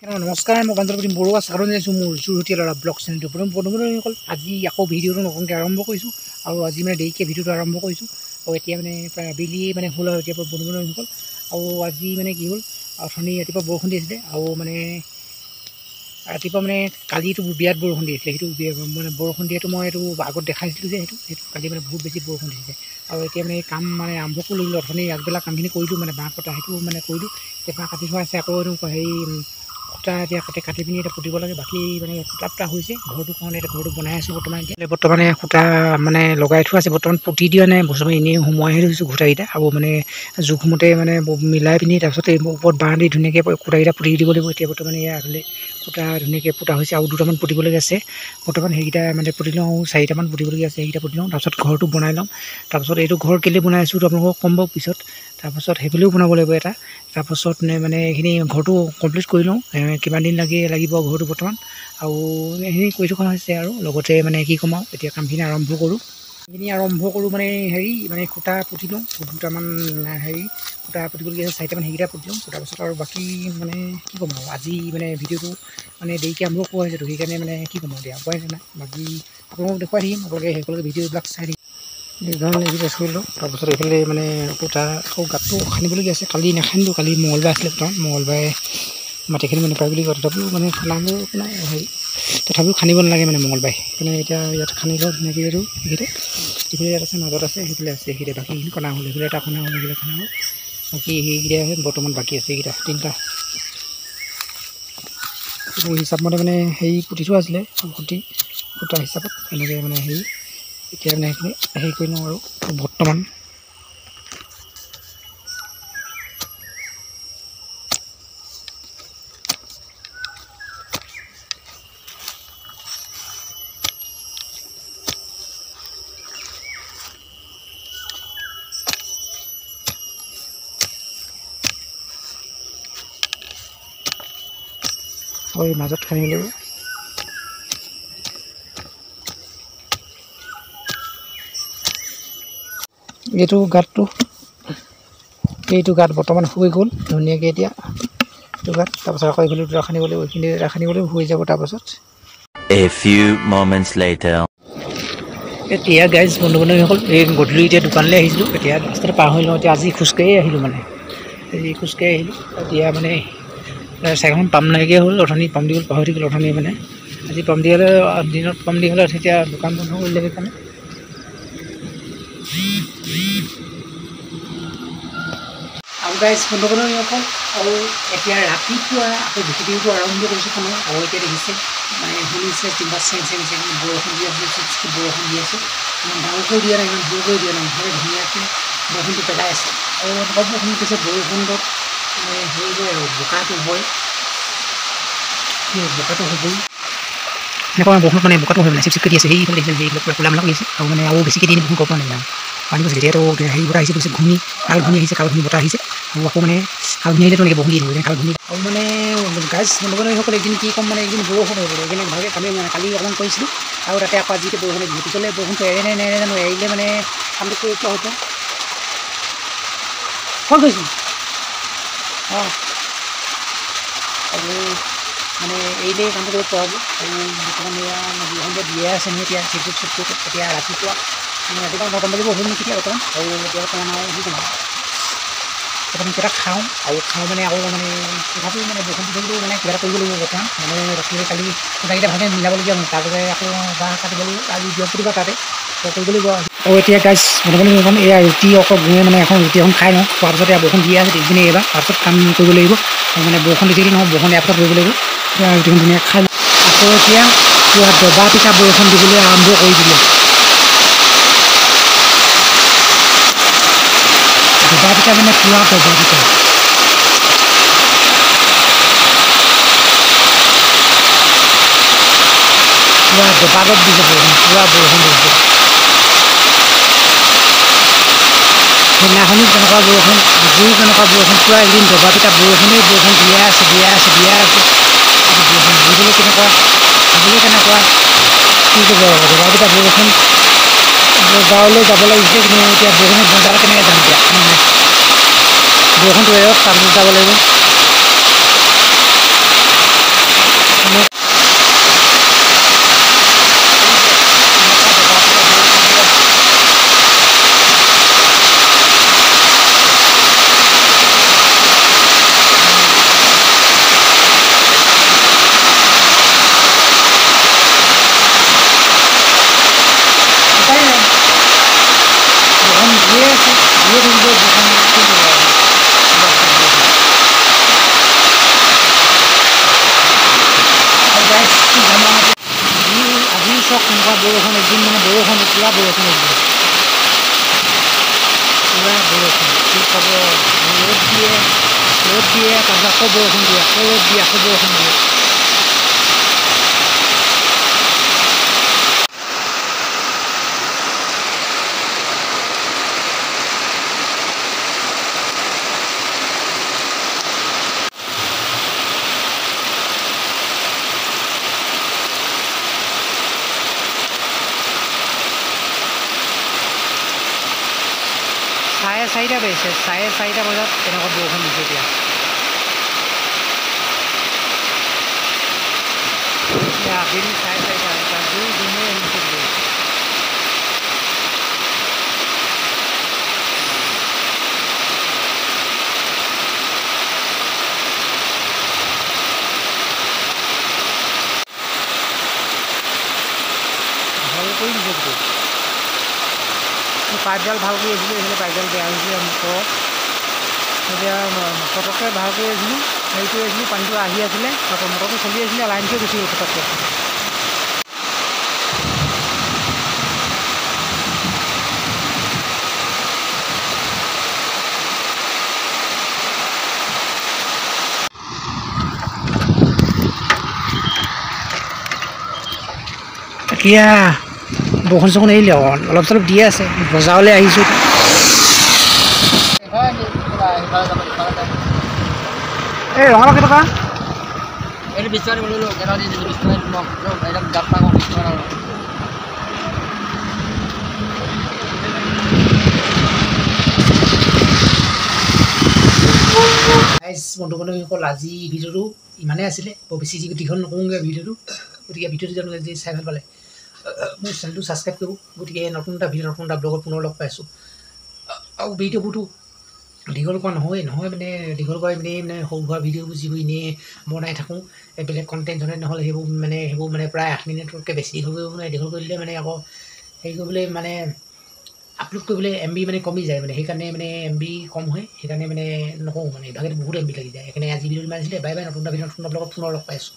নমস্কাৰ, মই বান্ধৱী বৰুৱা চাৰণ আছোঁ মোৰ জুৰুতীয়া ল'ৰা ব্লগ চেনেলটো বন্ধুসকল। আজি আকৌ ভিডিঅ'টো নতুনকৈ আৰম্ভ কৰিছোঁ আৰু আজি মানে দেৰিকৈ ভিডিঅ'টো আৰম্ভ কৰিছোঁ আৰু এতিয়া মানে প্ৰায় আবেলি মানে হ'ল আৰু এতিয়া বন্ধুসকল। আৰু আজি মানে কি হ'ল, অথনি ৰাতিপুৱা বৰষুণ দি আছিলে আৰু মানে ৰাতিপুৱা মানে কালিতো বিৰাট বৰষুণ দি আছিলে। সেইটো মানে বৰষুণ দিয়াটো মই এইটো আগত দেখাইছিলোঁ যে সেইটো কালি মানে বহুত বেছি বৰষুণ দিছিলে আৰু এতিয়া মানে কাম মানে আৰম্ভ কৰিলোঁ। অথনি আগবেলা কামখিনি কৰিলোঁ, মানে বাঁহ কটা সেইটো মানে কৰিলোঁ। এতিয়া বাঁহ কাটি থোৱা আছে, আকৌ হেৰি খুঁটা এতিয়া কাটি পিনি এতিয়া পুতিব লাগে। বাকী মানে খুঁটা হৈছে ঘৰটোৰ কাৰণে, এতিয়া ঘৰটো বনাই আছোঁ বৰ্তমানে খুঁটা মানে লগাই থোৱা আছে। বৰ্তমান পুতি দিয়া নাই, বৰ্তমান এনেই সোমোৱাইহে থৈছোঁ খুঁটাকেইটা আৰু মানে জোখমতে মানে মিলাই পিনি তাৰপিছত এই ওপৰত বাঁহ দি ধুনীয়াকৈ খুঁটাকেইটা পুতি দিব লাগিব। এতিয়া বৰ্তমানে এয়া হ'লে খুঁটা ধুনীয়াকৈ পুতা হৈছে আৰু দুটামান পুতিবলগীয়া আছে। বৰ্তমান সেইকেইটা মানে পুতি লওঁ, 4টামান পুতিবলগীয়া আছে, সেইকেইটা পুতি লওঁ। তাৰপিছত ঘৰটো বনাই ল'ম। তাৰপাছত এইটো ঘৰ কেলৈ বনাই আছোঁ আপোনালোকক ক'ম বাৰু পিছত। তাৰপাছত সেইফালেও বনাব লাগিব এটা। তাৰপাছত মানে এইখিনি ঘৰটো কমপ্লিট কৰি লওঁ, কিমান দিন লাগিব ঘৰটো বৰ্তমান। আৰু এইখিনি কৰি থকা হৈছে আৰু লগতে মানে কি ক'ম আৰু এতিয়া কামখিনি আৰম্ভ কৰোঁ মানে হেৰি মানে খুঁটা পুতি লওঁ। দুটামান হেৰি খুঁটা পুতিবলগীয়া আছে, 4টামান সেইকেইটা পুতি লওঁ। তাৰপাছত আৰু বাকী মানে কি ক'ম আৰু আজি মানে ভিডিঅ'টো মানে দেৰিকৈ আৰম্ভ কৰা হৈছেতো, সেইকাৰণে মানে কি ক'ম আৰু দিয়া উপায় নাই। বাকী আপোনালোকক দেখুৱাই থাকিম, সকলোকে ভিডিঅ'বিলাক চাই থাকিম। এইকেইটা থৈ লওঁ। তাৰপাছত এইফালে মানে খুঁটা আকৌ গাঁতটো খান্দিবলগীয়া আছে। কালি নাখান্দিলোঁ, কালি মঙলবাৰ আছিলে। মঙলবাৰে মাটিখিনি মানে পাই বুলি কয়, তথাপিও মানে খান্দাবোৰ নাই হেৰি, তথাপিও খান্দিব নালাগে মানে মঙলবাৰে। সেইকাৰণে এতিয়া ইয়াত খান্দি লওঁ ধুনীয়াকৈ। এইটো এইফালে ইয়াত আছে, মাজত আছে, সেইফালে আছে। সেইকেইটা বাকীখিনি কণা হ'ল, সেইফালে এটা কণা হ'ল, সেইফালে কণা হ'ল। বাকী সেইকেইটা বৰ্তমান বাকী আছে, এইকেইটা 3টা হিচাপমতে মানে হেৰি পুতি থোৱা আছিলে খুঁটা হিচাপত এনেকৈ মানে হেৰি। এতিয়া মানে সেইখিনি হেৰি কৰি লওঁ আৰু বৰ্তমান মাজত খান্দিব লাগিব। এইটো গাঁত বৰ্তমান হৈ গ'ল ধুনীয়াকৈ। এতিয়া এইটো গাঁত, তাৰপাছত আকৌ এইফালে দুটা খান্দিব লাগিব, এইখিনি দুটা খান্দিব লাগিব, হৈ যাব। তাৰপাছত A few moments later. এতিয়া গাইজ বন্ধুসকল, এই গধূলি এতিয়া দোকানলৈ আহিছিলোঁ। এতিয়া ৰাস্তাটো পাৰ হৈ লওঁ। এতিয়া আজি খোজকাঢ়ি আহিলোঁ, মানে খোজকাঢ়ি আহিলোঁ। এতিয়া মানে চাইকেলখন পাম্প নাইকিয়া হ'ল, অথনি পাম্প দি পাহৰি থাকিলোঁ। অথনি মানে আজি পাম্প দি হ'লে দিনত পাম্প দি হ'লে তেতিয়া দোকান বন্ধ কৰিলে। সেইকাৰণে আৰু গাইজ বন্ধুসকল, আৰু এতিয়া ৰাতিপুৱা আকৌ ভিডিঅ'টো আৰম্ভ কৰিছোঁ সময়। আৰু এতিয়া দেখিছে মানে শুনিছে কিবা চেং বৰষুণ দি আছে, বৰষুণ দি আছে। ইমান ডাঙৰকৈ দিয়া নাই, ইমান জোৰকৈ দিয়া নাই, ধুনীয়াকৈ বৰষুণটো পেলাই আছে। আৰু এনেকুৱা বৰষুণ দিছে, বৰষুণত মানে হেৰি হয় আৰু বোকাটো হয়, বোকাটো হ'বই। এনেকুৱা বৰষুণ মানে বোকাটো হয়, মানে চিপচিপকৈ দি আছে। সেইফালে কোলা মেলা কৰি আছে আৰু মানে আৰু বেছিকৈ দিয়ে বৰষুণ ক'ব পৰা নাই আৰু পানী গৈছে। এতিয়াতো হেৰি বতাহ আহিছে, ঘূৰ্ণি আহিছে, কালঘূৰ্ণি বতাহ আহিছে। আৰু আকৌ মানে কালঘূৰ্ণি আহিলেতো এনেকৈ বৰষুণ দি দিব, কালঘূৰ্ণি আৰু মানে গাইজ বন্ধুসকল এইখিনি কি ক'ম, মানে এইখিনি বৰষুণ হৈ গ'ল। এইখিনি ভালকৈ কালি অকণমান কৰিছিলোঁ আৰু তাতে আকৌ আজি বৰষুণ দিলোঁ। পিছলৈ বৰষুণটো এৰে নে নেৰে জানো, এৰিলে মানে কামটো কৰি পোৱা হ'ব। ক'ত গৈছোঁ আৰু মানে এৰিলে কামটো কৰিব পৰা হ'ব। আৰু বৰ্তমান বৰষুণটো দিয়ে আছে নহয়, এতিয়া চিপচিপ এতিয়া ৰাতিপুৱা 9টামান বাজিব হ'ল নেকি এতিয়া বৰ্তমান। আৰু এতিয়া বৰ্তমান আৰু কি ক'ম, বৰ্তমান কিবা এটা খাওঁ মানে আকৌ মানে তথাপিও মানে বৰষুণ দিলেও মানে কিবা এটা কৰিব লাগিব। বৰ্তমান মানে ৰাতিলৈ কালি খুঁটাকেইটা ভালকৈ মিলাবলগীয়া হ'ল, তাৰপিছতে আকৌ বাঁহ কাটিব লাগিব। আজি বৃহস্পতিবাৰ তাতে কৰিব লাগিব। আৰু এতিয়া গাইজ বন্ধুসকল, এয়া ৰুটি অকল মানে এখন ৰুটি এখন খাই লওঁ। খোৱাৰ পিছত এয়া বৰষুণ দিয়ে আছে এইপিনে এইবাৰ, তাৰপিছত কাম কৰিব লাগিব। মানে বৰষুণ দি থাকিলে নহয়, বৰষুণ দিয়াৰ পিছত কৰিব লাগিব। এতিয়া ৰুটিখন ধুনীয়াকৈ খাই লওঁ। আকৌ এতিয়া পুৰা দবা পিঠা বৰষুণ দিবলৈ আৰম্ভ কৰি দিলে। দবা পিঠা মানে পুৰা দবা পিঠা। পুৰা দবাগত দিছে বৰষুণ, পুৰা বৰষুণ দিছে। সেইদিনাখনি তেনেকুৱা বৰষুণ, আজিও তেনেকুৱা বৰষুণ, পুৰা এদিন দবা পিঠা বৰষুণেই বৰষুণ দিয়ে আছে। বৰষুণ দিবলৈ কেনেকুৱা, খাবলৈ কেনেকুৱা, কি ক'ব আৰু দবা পিঠা বৰষুণ। গাঁৱলৈ যাব লাগিছে, কিন্তু এতিয়া বৰষুণত বজাৰ কেনেকৈ যাম এতিয়া নাই, বৰষুণটো এৰক তাৰপিছত যাব লাগিব। পুৰা বৰষুণ আহিছে, পুৰা বৰষুণ, কি ক'ব। ৰ'দ দিয়ে তাৰপিছত আকৌ বৰষুণ দিয়ে, আকৌ ৰ'দ দিয়ে, আকৌ বৰষুণ দিয়ে। চাৰে 4টা বাজিছে, চাৰে 4টা বজাত তেনেকুৱা বৰষুণ দিছে এতিয়া। আবেলি চাৰে 4টা জোনে আহিছে গৈ। ভাল কৰি দিছে গোটেই। পাইপডাল ভাল কৰি আছিলোঁ, এইফালে পাইপডাল বেয়া হৈছিলে মটৰ। এতিয়া পটককৈ ভাল কৰি আছিলোঁ, হেৰি কৰি আছিলোঁ, পানীটো আহি আছিলে, মটৰটো চলি আছিলে, লাইনটোৱে গুচি গ'ল পটককৈ। এতিয়া বৰষুণ চৰষুণ এৰিলে, অলপ চলপ দিয়ে আছে। বজাৰলৈ আহিছোঁ। এই ৰঙালাও কেইটকা? এইটো 20 টকা দিব লাগিব, কেইটকা দি দিছোঁ 20 টকা দিব একদম গাপ পাব 20 টকা আৰু। বন্ধু বান্ধৱীসকল, আজি ভিডিঅ'টো ইমানেই আছিলে, বৰ বেছি দীঘল নকৰোঁগৈ ভিডিঅ'টো। গতিকে ভিডিঅ'টো যদি চাই ভাল পালে মোৰ চেনেলটো ছাবস্ক্ৰাইব কৰিব। গতিকে নতুন এটা ভিডিঅ', নতুন এটা ব্লগত পুনৰ লগ পাইছোঁ। আৰু ভিডিঅ'বোৰতো দীঘল কৰা নহয় মানে দীঘল কৰা এনেই মানে সৰু সুৰা ভিডিঅ'বোৰ যিবোৰ এনেই বনাই থাকোঁ, বেলেগ কণ্টেণ্ট নহ'লে সেইবোৰ মানে প্ৰায় 8 মিনিটতকৈ বেছি দীঘল কৰিব মানে। দীঘল কৰি দিলে মানে আকৌ হেৰি কৰিবলৈ মানে আপলোড কৰিবলৈ MB মানে কমি যায় মানে, সেইকাৰণে মানে MB কম হয়, সেইকাৰণে মানে নকওঁ মানে। ইভাগে বহুত MB লাগি যায়। সেইকাৰণে আজি ভিডিঅ'টো ইমান আছিলে। বাই বাই, নতুন এটা ভিডিঅ', নতুন এটা ব্লগত পুনৰ লগ পাইছোঁ।